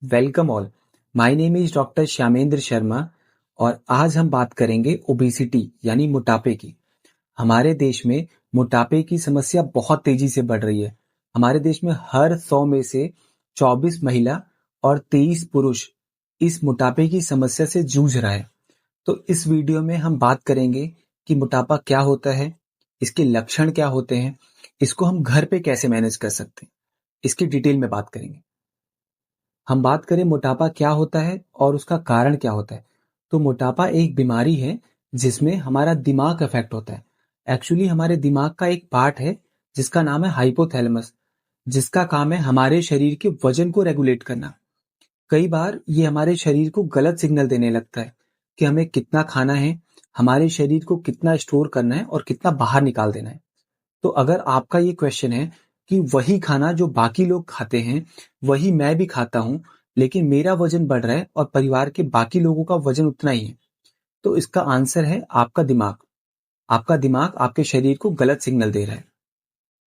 Welcome all. My name is doctor Shyamendra Sharma और आज हम बात करेंगे ओबेसिटी यानी मोटापे की। हमारे देश में मोटापे की समस्या बहुत तेजी से बढ़ रही है। हमारे देश में हर 100 में से 24 महिला और 23 पुरुष इस मोटापे की समस्या से जूझ रहा है। तो इस वीडियो में हम बात करेंगे कि मोटापा क्या होता है, इसके लक्षण क्या होते हैं, इसको हम घर पे कैसे मैनेज कर सकते हैं, इसकी डिटेल में बात करेंगे। हम बात करें मोटापा क्या होता है और उसका कारण क्या होता है, तो मोटापा एक बीमारी है जिसमें हमारा दिमाग अफेक्ट होता है। एक्चुअली हमारे दिमाग का एक पार्ट है जिसका नाम है हाइपोथैलेमस, जिसका काम है हमारे शरीर के वजन को रेगुलेट करना। कई बार ये हमारे शरीर को गलत सिग्नल देने लगता है कि हमें कितना खाना है, हमारे शरीर को कितना स्टोर करना है और कितना बाहर निकाल देना है। तो अगर आपका ये क्वेश्चन है कि वही खाना जो बाकी लोग खाते हैं, वही मैं भी खाता हूँ, लेकिन मेरा वजन बढ़ रहा है और परिवार के बाकी लोगों का वजन उतना ही है, तो इसका आंसर है आपका दिमाग। आपका दिमाग आपके शरीर को गलत सिग्नल दे रहा है।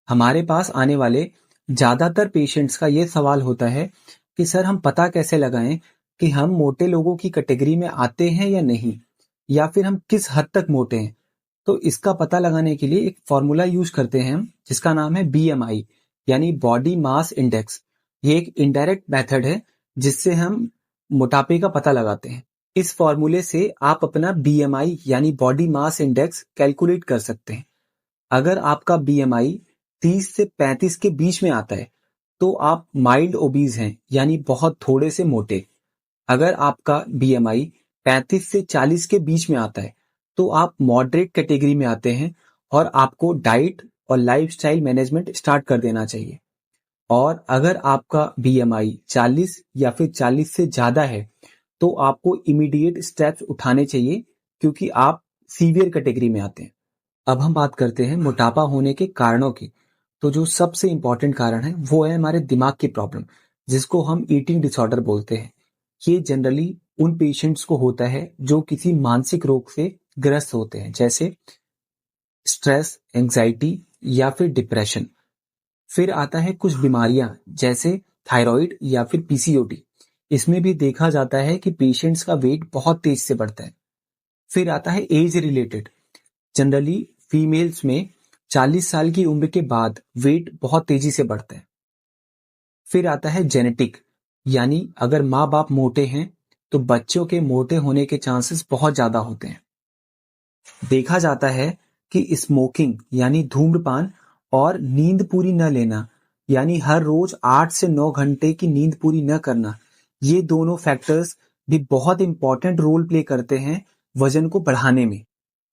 हमारे पास आने वाले ज्यादातर पेशेंट्स का ये सवाल होता है कि सर हम पता कैसे लगाएं कि हम मोटे लोगों की कैटेगरी में आते हैं या नहीं, या फिर हम किस हद तक मोटे हैं। तो इसका पता लगाने के लिए एक फॉर्मूला यूज करते हैं हम, जिसका नाम है बीएमआई यानी बॉडी मास इंडेक्स। ये एक इनडायरेक्ट मेथड है जिससे हम मोटापे का पता लगाते हैं। इस फॉर्मूले से आप अपना बीएमआई यानी बॉडी मास इंडेक्स कैलकुलेट कर सकते हैं। अगर आपका बीएमआई 30 से 35 के बीच में आता है तो आप माइल्ड ओबीज हैं यानी बहुत थोड़े से मोटे। अगर आपका बीएमआई 35 से 40 के बीच में आता है तो आप मॉडरेट कैटेगरी में आते हैं और आपको डाइट और लाइफस्टाइल मैनेजमेंट स्टार्ट कर देना चाहिए। और अगर आपका बीएमआई 40 या फिर 40 से ज्यादा है तो आपको इमीडिएट स्टेप्स उठाने चाहिए, क्योंकि आप सीवियर कैटेगरी में आते हैं। अब हम बात करते हैं मोटापा होने के कारणों की। तो जो सबसे इंपॉर्टेंट कारण है वो है हमारे दिमाग की प्रॉब्लम, जिसको हम ईटिंग डिसऑर्डर बोलते हैं। ये जनरली उन पेशेंट्स को होता है जो किसी मानसिक रोग से ग्रस्त होते हैं, जैसे स्ट्रेस, एंजाइटी या फिर डिप्रेशन। फिर आता है कुछ बीमारियां जैसे थायराइड या फिर पीसीओडी। इसमें भी देखा जाता है कि पेशेंट्स का वेट बहुत तेज से बढ़ता है। फिर आता है एज रिलेटेड। जनरली फीमेल्स में 40 साल की उम्र के बाद वेट बहुत तेजी से बढ़ता है। फिर आता है जेनेटिक, यानी अगर माँ बाप मोटे हैं तो बच्चों के मोटे होने के चांसेस बहुत ज्यादा होते हैं। देखा जाता है कि स्मोकिंग यानी धूम्रपान और नींद पूरी न लेना, यानी हर रोज 8 से 9 घंटे की नींद पूरी न करना, ये दोनों फैक्टर्स भी बहुत इंपॉर्टेंट रोल प्ले करते हैं वजन को बढ़ाने में।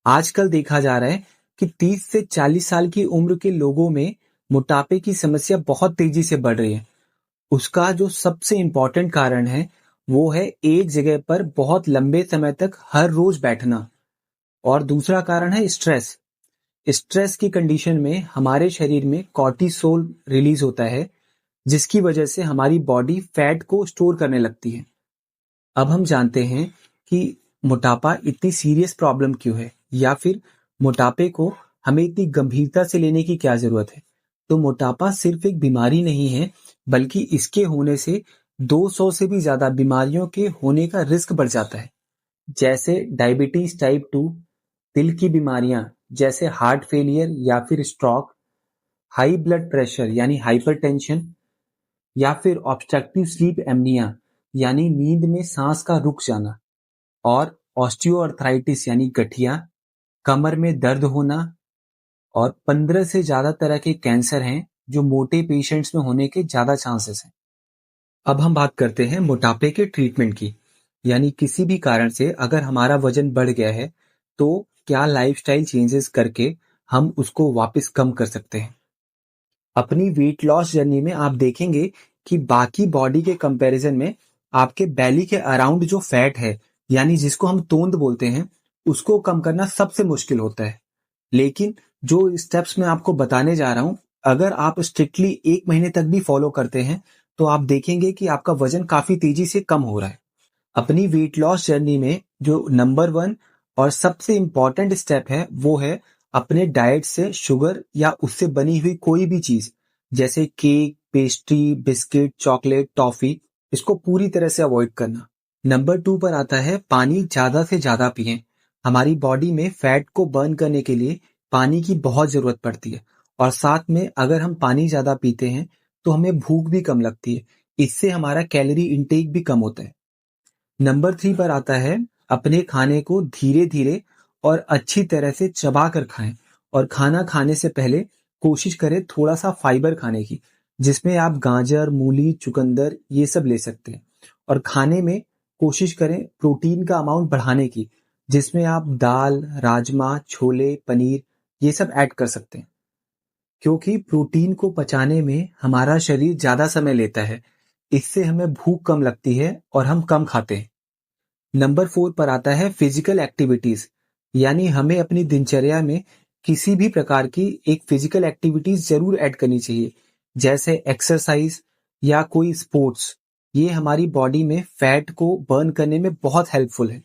आजकल देखा जा रहा है कि 30 से 40 साल की उम्र के लोगों में मोटापे की समस्या बहुत तेजी से बढ़ रही है। उसका जो सबसे इंपॉर्टेंट कारण है वो है एक जगह पर बहुत लंबे समय तक हर रोज बैठना। और दूसरा कारण है स्ट्रेस। स्ट्रेस की कंडीशन में हमारे शरीर में कॉर्टिसोल रिलीज होता है, जिसकी वजह से हमारी बॉडी फैट को स्टोर करने लगती है। अब हम जानते हैं कि मोटापा इतनी सीरियस प्रॉब्लम क्यों है, या फिर मोटापे को हमें इतनी गंभीरता से लेने की क्या जरूरत है। तो मोटापा सिर्फ एक बीमारी नहीं है, बल्कि इसके होने से 200 से भी ज्यादा बीमारियों के होने का रिस्क बढ़ जाता है, जैसे डायबिटीज टाइप 2, दिल की बीमारियां जैसे हार्ट फेलियर या फिर स्ट्रोक, हाई ब्लड प्रेशर यानी हाइपरटेंशन, या फिर ऑब्स्ट्रक्टिव स्लीप एप्निया यानी नींद में सांस का रुक जाना, और ऑस्टियोआर्थराइटिस यानी गठिया, कमर में दर्द होना, और 15 से ज्यादा तरह के कैंसर हैं जो मोटे पेशेंट्स में होने के ज्यादा चांसेस हैं। अब हम बात करते हैं मोटापे के ट्रीटमेंट की, यानी किसी भी कारण से अगर हमारा वजन बढ़ गया है तो क्या लाइफस्टाइल चेंजेस करके हम उसको वापस कम कर सकते हैं। अपनी वेट लॉस जर्नी में आप देखेंगे कि बाकी बॉडी के कंपैरिजन में आपके बैली के अराउंड जो फैट है, यानी जिसको हम तोंद बोलते हैं, उसको कम करना सबसे मुश्किल होता है। लेकिन जो स्टेप्स मैं आपको बताने जा रहा हूं, अगर आप स्ट्रिक्टली 1 महीने तक भी फॉलो करते हैं तो आप देखेंगे कि आपका वजन काफी तेजी से कम हो रहा है। अपनी वेट लॉस जर्नी में जो नंबर 1 और सबसे इंपॉर्टेंट स्टेप है वो है अपने डाइट से शुगर या उससे बनी हुई कोई भी चीज, जैसे cake, pastry, biscuit, chocolate, toffee, इसको पूरी तरह से अवॉइड करना। नंबर 2 पर आता है पानी ज़्यादा से ज़्यादा पिएँ। हमारी बॉडी में फैट को बर्न करने के लिए पानी की बहुत ज़रूरत पड़ती है और साथ में अगर हम पानी ज़्यादा पीते हैं, तो हमें भूख भी कम लगती है। इससे हमारा कैलोरी इंटेक भी कम होता है। नंबर 3 पर आता है अपने खाने को धीरे-धीरे और अच्छी तरह से चबा कर खाएँ और खाना खाने से पहले कोशिश करें थोड़ा-सा फाइबर खाने की, जिसमें आप गाजर, मूली, चुकंदर ये सब ले सकते हैं। और खाने में कोशिश करें प्रोटीन का अमाउंट बढ़ाने की, जिसमें आप दाल, राजमा, छोले, पनीर ये सब ऐड कर सकते हैं। क्योंकि प्रोटीन को पचाने में हमारा शरीर ज़्यादा समय लेता है, इससे हमें भूख कम लगती है और हम कम खाते हैं। नंबर 4 पर आता है फिजिकल एक्टिविटीज, यानी हमें अपनी दिनचर्या में किसी भी प्रकार की एक फिजिकल एक्टिविटीज जरूर ऐड करनी चाहिए, जैसे एक्सरसाइज या कोई स्पोर्ट्स। ये हमारी बॉडी में फैट को बर्न करने में बहुत हेल्पफुल है।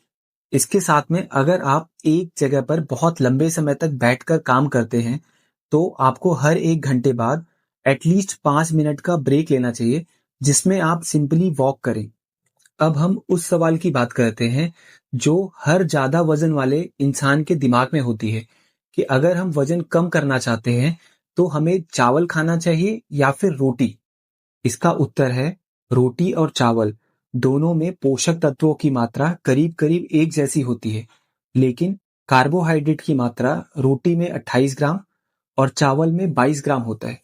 इसके साथ में अगर आप एक जगह पर बहुत लंबे समय तक बैठकर काम करते हैं, तो आपको हर 1 घंटे बाद एटलीस्ट 5 मिनट का ब्रेक लेना चाहिए, जिसमें आप सिंपली वॉक करें। अब हम उस सवाल की बात करते हैं जो हर ज़्यादा वज़न वाले इंसान के दिमाग में होती है कि अगर हम वज़न कम करना चाहते हैं, तो हमें चावल खाना चाहिए या फिर रोटी? इसका उत्तर है रोटी और चावल दोनों में पोषक तत्वों की मात्रा करीब-करीब एक जैसी होती है, लेकिन कार्बोहाइड्रेट की मात्रा रोटी में 28 ग्राम और चावल में 22 ग्राम होता है।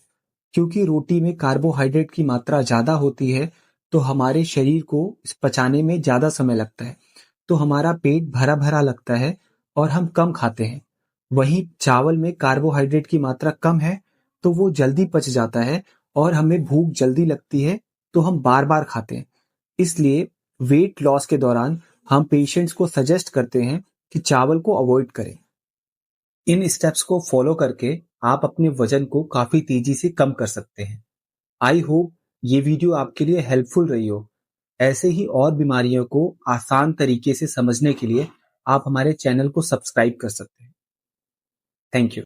क्योंकि रोटी में कार्बोहाइड्रेट की मात्रा ज़्यादा होती है, तो हमारे शरीर को इस पचाने में ज़्यादा समय लगता है, तो हमारा पेट भरा-भरा लगता है और हम कम खाते हैं। वहीं चावल में कार्बोहाइड्रेट की मात्रा कम है, तो वो जल्दी पच जाता है और हमें भूख जल्दी लगती है, तो हम बार-बार खाते हैं। इसलिए वेट लॉस के दौरान हम पेशेंट्स को सजेस्ट करते हैं कि चावल को अवॉइड करें। इन स्टेप्स को फॉलो करके आप अपने वजन को काफी तेजी से कम कर सकते हैं। आई होप ये वीडियो आपके लिए हेल्पफुल रही हो। ऐसे ही और बीमारियों को आसान तरीके से समझने के लिए आप हमारे चैनल को सब्सक्राइब कर सकते हैं। Thank you.